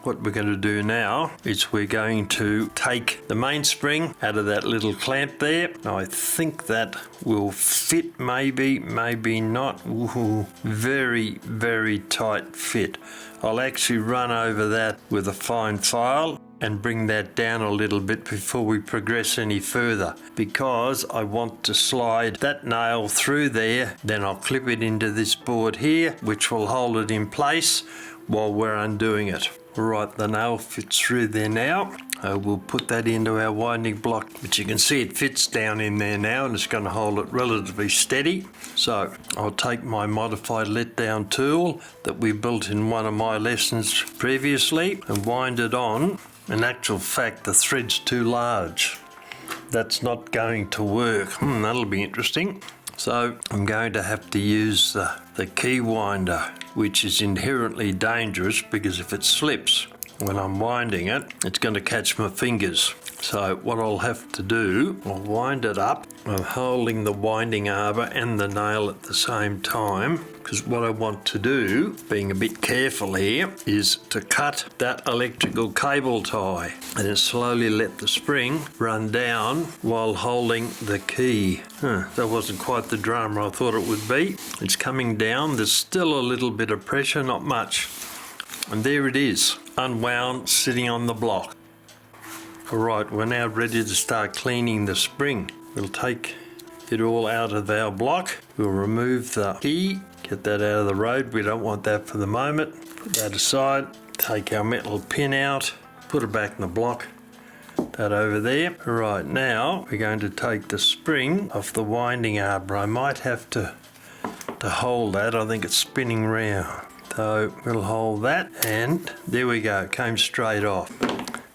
what we're going to do now is we're going to take the mainspring out of that little clamp there. I think that will fit, maybe not. Ooh, very, very tight fit. I'll actually run over that with a fine file and bring that down a little bit before we progress any further, because I want to slide that nail through there. Then I'll clip it into this board here, which will hold it in place while we're undoing it. Right, the nail fits through there now. We'll put that into our winding block, but you can see it fits down in there now, and it's going to hold it relatively steady. So I'll take my modified let-down tool that we built in one of my lessons previously and wind it on. In actual fact, the thread's too large. That's not going to work. That'll be interesting. So I'm going to have to use the key winder, which is inherently dangerous because if it slips when I'm winding it, it's going to catch my fingers. So what I'll have to do, I'll wind it up. I'm holding the winding arbor and the nail at the same time, because what I want to do, being a bit careful here, is to cut that electrical cable tie and then slowly let the spring run down while holding the key. That wasn't quite the drama I thought it would be. It's coming down. There's still a little bit of pressure, not much. And there it is, unwound, sitting on the block. Alright, we're now ready to start cleaning the spring. We'll take it all out of our block. We'll remove the key, get that out of the road. We don't want that for the moment. Put that aside, take our metal pin out, put it back in the block. That over there. Right, now we're going to take the spring off the winding arbor. I might have to hold that. I think it's spinning round. So we'll hold that, and there we go, came straight off.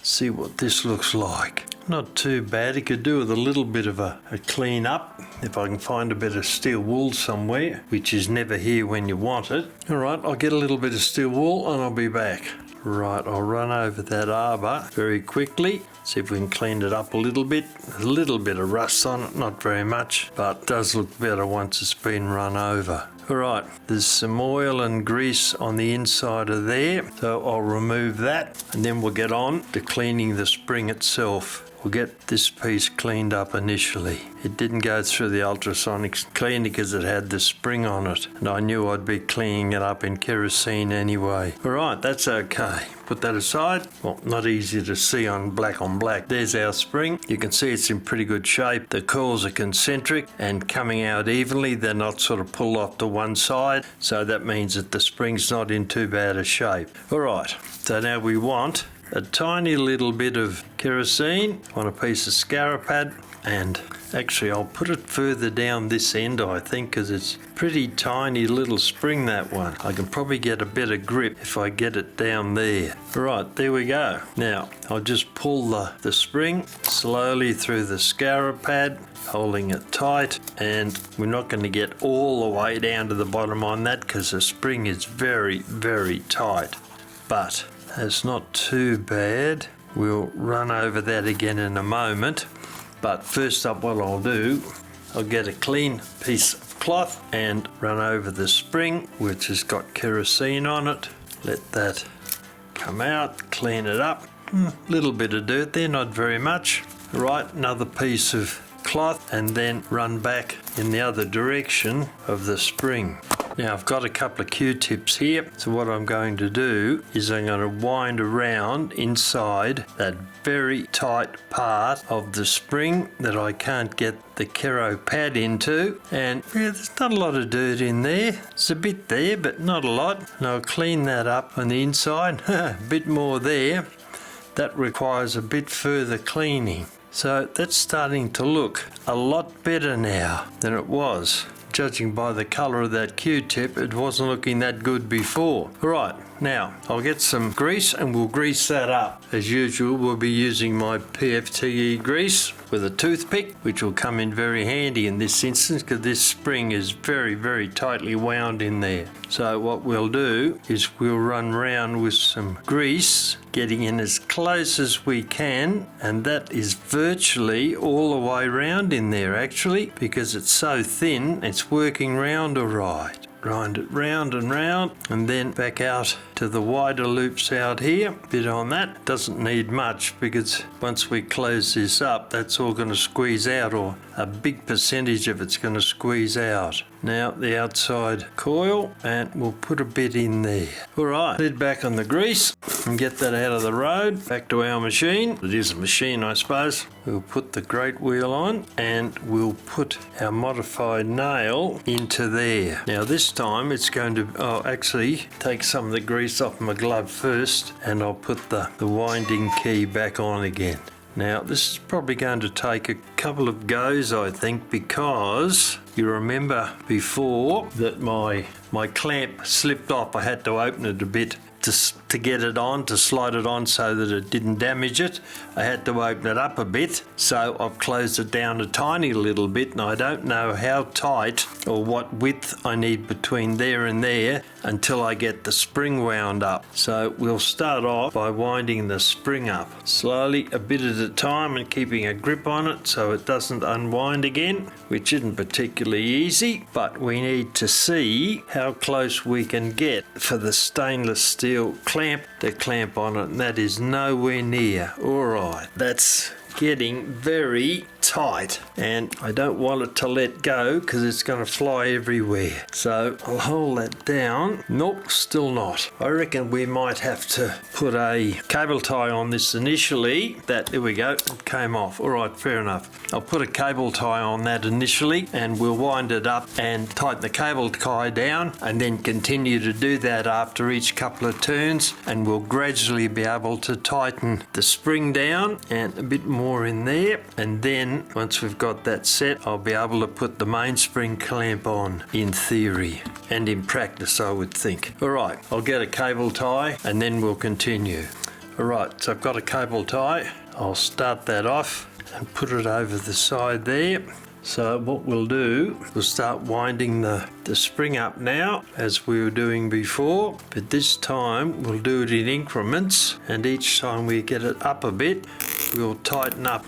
See what this looks like. Not too bad. It could do with a little bit of a clean up if I can find a bit of steel wool somewhere, which is never here when you want it. Alright, I'll get a little bit of steel wool and I'll be back. Right, I'll run over that arbor very quickly, see if we can clean it up a little bit. There's a little bit of rust on it, not very much, but it does look better once it's been run over. Alright, there's some oil and grease on the inside of there, so I'll remove that and then we'll get on to cleaning the spring itself. We'll get this piece cleaned up initially. It didn't go through the ultrasonic cleaner because it had the spring on it, and I knew I'd be cleaning it up in kerosene anyway. Alright, that's okay. Put that aside. Well, not easy to see on black. There's our spring. You can see it's in pretty good shape. The coils are concentric and coming out evenly. They're not sort of pulled off to one side, so that means that the spring's not in too bad a shape. Alright, so now we want a tiny little bit of kerosene on a piece of scarab pad, and actually I'll put it further down this end, I think, because it's pretty tiny little spring, that one. I can probably get a better grip if I get it down there. Right, there we go. Now I'll just pull the spring slowly through the scarab pad, holding it tight, and we're not going to get all the way down to the bottom on that because the spring is very, very tight, but it's not too bad. We'll run over that again in a moment. But first up, what I'll do, I'll get a clean piece of cloth and run over the spring, which has got kerosene on it. Let that come out, clean it up. Little bit of dirt there, not very much. Right, another piece of cloth and then run back in the other direction of the spring. Now I've got a couple of Q-tips here, so what I'm going to do is I'm going to wind around inside that very tight part of the spring that I can't get the kero pad into, and there's not a lot of dirt in there. There's a bit there, but not a lot, and I'll clean that up on the inside. A bit more there. That requires a bit further cleaning. So that's starting to look a lot better now than it was. Judging by the colour of that Q-tip, it wasn't looking that good before. Right, now I'll get some grease and we'll grease that up. As usual, we'll be using my PFTE grease with a toothpick, which will come in very handy in this instance because this spring is very, very tightly wound in there. So what we'll do is we'll run round with some grease, getting in as close as we can, and that is virtually all the way round in there actually, because it's so thin it's working round all right. grind it round and round, and then back out to the wider loops out here. Bit on that, doesn't need much because once we close this up, that's all going to squeeze out, or a big percentage of it's going to squeeze out. Now the outside coil, and we'll put a bit in there. Alright, lid back on the grease and get that out of the road. Back to our machine. It is a machine, I suppose. We'll put the great wheel on and we'll put our modified nail into there. Now this time it's going to, actually take some of the grease off my glove first, and I'll put the winding key back on again. Now this is probably going to take a couple of goes, I think, because you remember before that my clamp slipped off. I had to open it a bit to get it on, to slide it on so that it didn't damage it. I had to open it up a bit, so I've closed it down a tiny little bit, and I don't know how tight or what width I need between there and there until I get the spring wound up. So we'll start off by winding the spring up slowly, a bit at a time, and keeping a grip on it so it doesn't unwind again, which isn't particularly easy, but we need to see how close we can get for the stainless steel clamp to clamp on it, and that is nowhere near. Alright, that's getting very tight, and I don't want it to let go because it's going to fly everywhere. So I'll hold that down. Nope, still not. I reckon we might have to put a cable tie on this initially. There we go, it came off. Alright, fair enough. I'll put a cable tie on that initially, and we'll wind it up and tighten the cable tie down, and then continue to do that after each couple of turns, and we'll gradually be able to tighten the spring down and a bit more in there, and then once we've got that set, I'll be able to put the mainspring clamp on, in theory, and in practice I would think. Alright, I'll get a cable tie and then we'll continue. Alright, so I've got a cable tie. I'll start that off and put it over the side there. So what we'll do, we'll start winding the spring up now as we were doing before, but this time we'll do it in increments, and each time we get it up a bit, we'll tighten up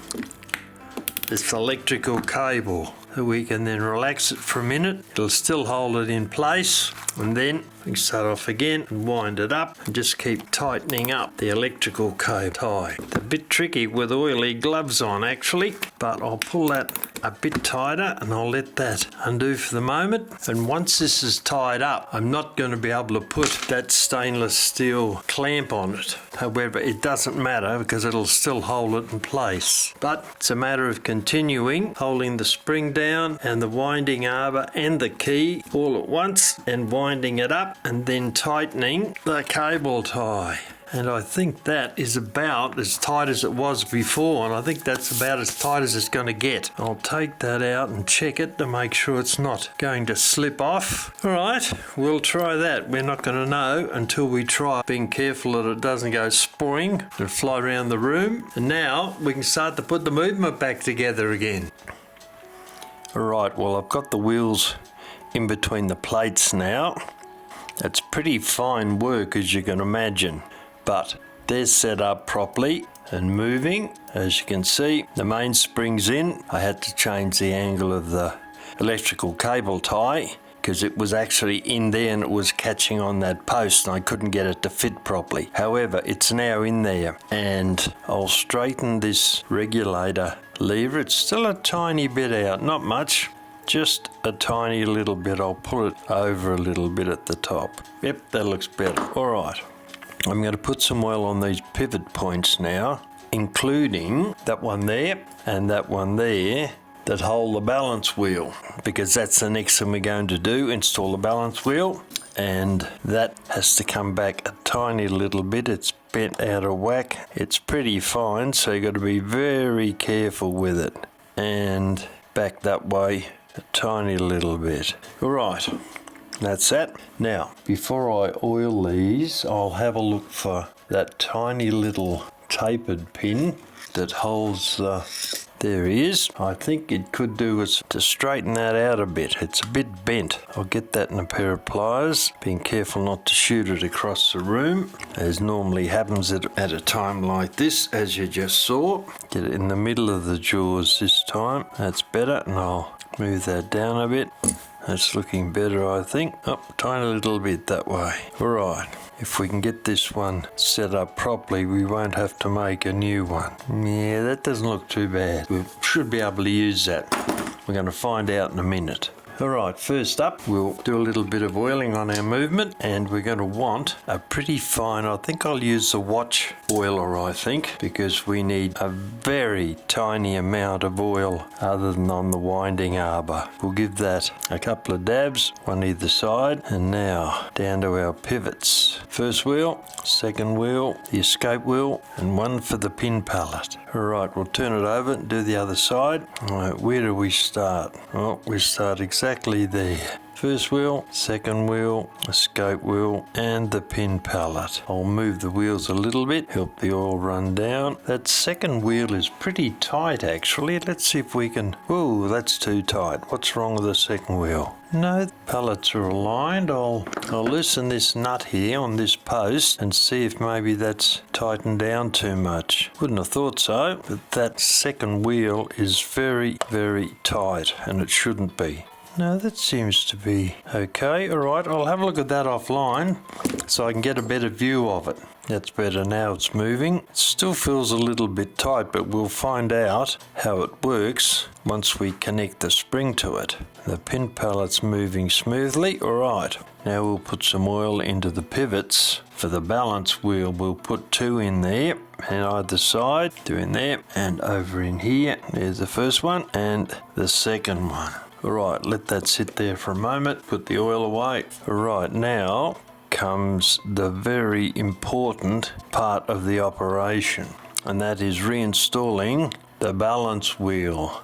this electrical cable so we can then relax it for a minute. It'll still hold it in place, and then we can start off again and wind it up and just keep tightening up the electrical cable tie. It's a bit tricky with oily gloves on actually, but I'll pull that a bit tighter and I'll let that undo for the moment. And once this is tied up, I'm not going to be able to put that stainless steel clamp on it. However, it doesn't matter because it'll still hold it in place. But it's a matter of continuing, holding the spring down and the winding arbor and the key all at once, and winding it up and then tightening the cable tie. And I think that is about as tight as it was before, and I think that's about as tight as it's going to get. I'll take that out and check it to make sure it's not going to slip off. Alright, we'll try that. We're not going to know until we try, being careful that it doesn't go sporing and fly around the room. And now we can start to put the movement back together again. Alright, well I've got the wheels in between the plates now. That's pretty fine work, as you can imagine. But they're set up properly and moving. As you can see, the mainspring's in. I had to change the angle of the electrical cable tie because it was actually in there and it was catching on that post and I couldn't get it to fit properly. However, it's now in there, and I'll straighten this regulator lever. It's still a tiny bit out, not much, just a tiny little bit. I'll pull it over a little bit at the top. Yep, that looks better. All right. I'm going to put some oil on these pivot points now, including that one there and that one there that hold the balance wheel, because that's the next thing we're going to do, install the balance wheel, and that has to come back a tiny little bit. It's bent out of whack. It's pretty fine, so you've got to be very careful with it, and back that way a tiny little bit. All right. That's that. Now, before I oil these, I'll have a look for that tiny little tapered pin that holds the... There he is. I think it could do is to straighten that out a bit. It's a bit bent. I'll get that in a pair of pliers, being careful not to shoot it across the room, as normally happens at a time like this, as you just saw. Get it in the middle of the jaws this time. That's better, and I'll move that down a bit. That's looking better, I think. Oh, tiny little bit that way. All right. If we can get this one set up properly, we won't have to make a new one. Yeah, that doesn't look too bad. We should be able to use that. We're going to find out in a minute. Alright, first up we'll do a little bit of oiling on our movement, and we're going to want a pretty fine, I think I'll use the watch oiler, I think, because we need a very tiny amount of oil other than on the winding arbor. We'll give that a couple of dabs, one either side, and now down to our pivots. First wheel, second wheel, the escape wheel, and one for the pin pallet. Alright, we'll turn it over and do the other side. Alright, where do we start? Well, we start exactly there. First wheel, second wheel, escape wheel, and the pin pallet. I'll move the wheels a little bit, help the oil run down. That second wheel is pretty tight actually. Let's see if we can... Whoa, that's too tight. What's wrong with the second wheel? No, the pallets are aligned. I'll loosen this nut here on this post and see if maybe that's tightened down too much. Wouldn't have thought so, but that second wheel is very, very tight, and it shouldn't be. No, that seems to be okay. Alright, I'll have a look at that offline so I can get a better view of it. That's better now, it's moving. It still feels a little bit tight, but we'll find out how it works once we connect the spring to it. The pin pallet's moving smoothly. Alright, now we'll put some oil into the pivots. For the balance wheel, we'll put 2 in there, and either side, 2 in there, and over in here. There's the first one, and the second one. Alright, let that sit there for a moment, put the oil away. Alright, now comes the very important part of the operation, and that is reinstalling the balance wheel.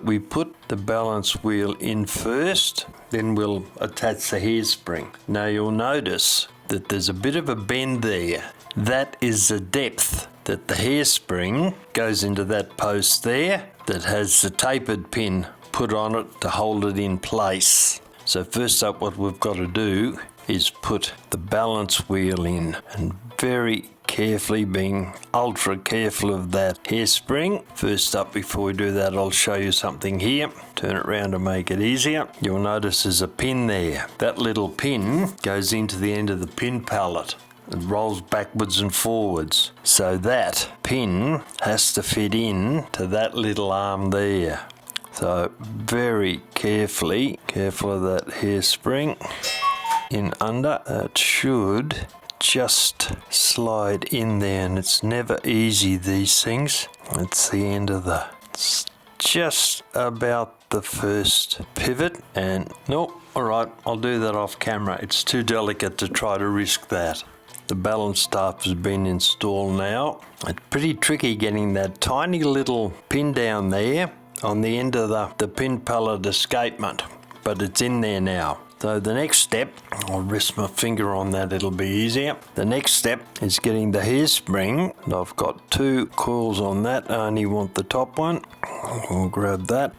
We put the balance wheel in first, then we'll attach the hairspring. Now you'll notice that there's a bit of a bend there. That is the depth that the hairspring goes into that post there that has the tapered pin put on it to hold it in place. So first up, what we've got to do is put the balance wheel in, and very carefully, being ultra careful of that hairspring. First up, before we do that, I'll show you something here. Turn it around to make it easier. You'll notice there's a pin there. That little pin goes into the end of the pin pallet. It rolls backwards and forwards. So that pin has to fit in to that little arm there. So very careful of that hairspring in under. That should just slide in there, and it's never easy, these things. It's the end of it's just about the first pivot, and nope, alright, I'll do that off camera. It's too delicate to try to risk that. The balance staff has been installed now. It's pretty tricky getting that tiny little pin down there on the end of the pin pallet escapement, but it's in there now. So the next step, I'll rest my finger on that, it'll be easier. The next step is getting the hairspring, and I've got 2 coils on that. I only want the top one. We'll grab that,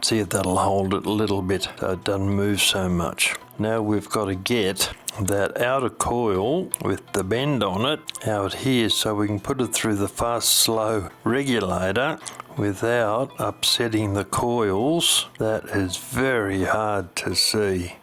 see if that'll hold it a little bit so it doesn't move so much. Now we've got to get that outer coil with the bend on it out here so we can put it through the fast-slow regulator without upsetting the coils. That is very hard to see.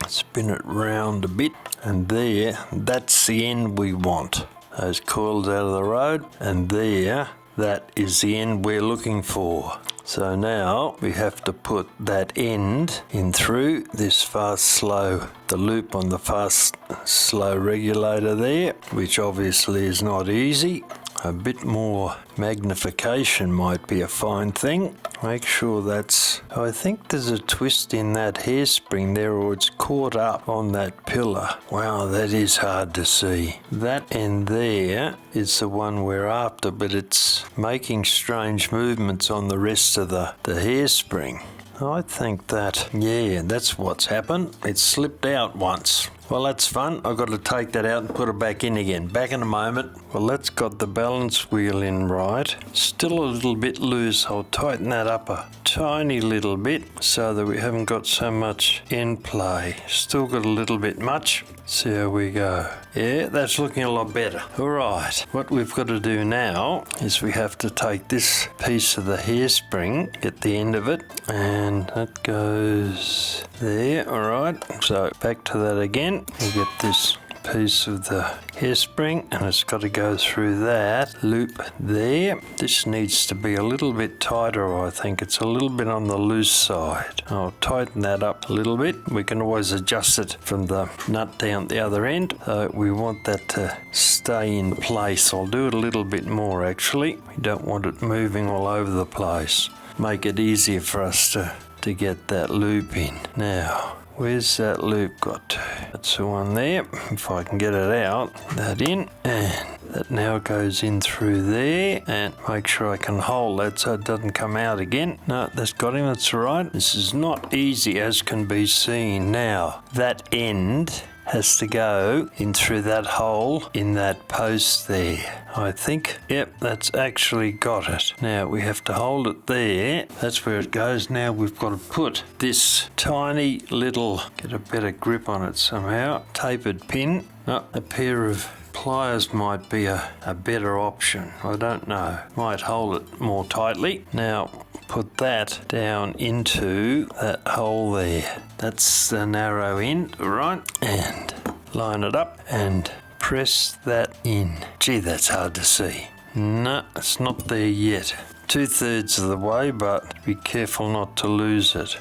Spin it round a bit, and there, that's the end we want. Those coils out of the road, and there, that is the end we're looking for. So now we have to put that end in through this fast-slow, the loop on the fast-slow regulator there, which obviously is not easy. A bit more magnification might be a fine thing. Make sure that's... I think there's a twist in that hairspring there, or it's caught up on that pillar. Wow, that is hard to see. That end there is the one we're after, but it's making strange movements on the rest of the hairspring. I think that, yeah, that's what's happened. It slipped out once. Well, that's fun. I've got to take that out and put it back in again. Back in a moment. Well, that's got the balance wheel in right. Still a little bit loose. I'll tighten that up a tiny little bit so that we haven't got so much end play. Still got a little bit much. See how we go. Yeah, that's looking a lot better. All right, what we've got to do now is we have to take this piece of the hairspring, get the end of it, and that goes there. All right, so back to that again. We'll get this piece of the hairspring and it's got to go through that loop there. This needs to be a little bit tighter, I think. It's a little bit on the loose side. I'll tighten that up a little bit. We can always adjust it from the nut down the other end. So we want that to stay in place. I'll do it a little bit more actually. We don't want it moving all over the place. Make it easier for us to get that loop in. Now, where's that loop got to? That's the one there. If I can get it out, that in, and that now goes in through there, and make sure I can hold that so it doesn't come out again. No, that's got him, that's all right. This is not easy as can be seen. Now, that end has to go in through that hole in that post there. I think, yep, that's actually got it. Now we have to hold it there. That's where it goes. Now we've got to put this tiny little, get a better grip on it somehow, tapered pin. Oh, a pair of pliers might be a better option. I don't know. Might hold it more tightly. Now put that down into that hole there. That's the narrow end, right? And line it up and press that in. Gee, that's hard to see. No, it's not there yet. 2/3 of the way, but be careful not to lose it.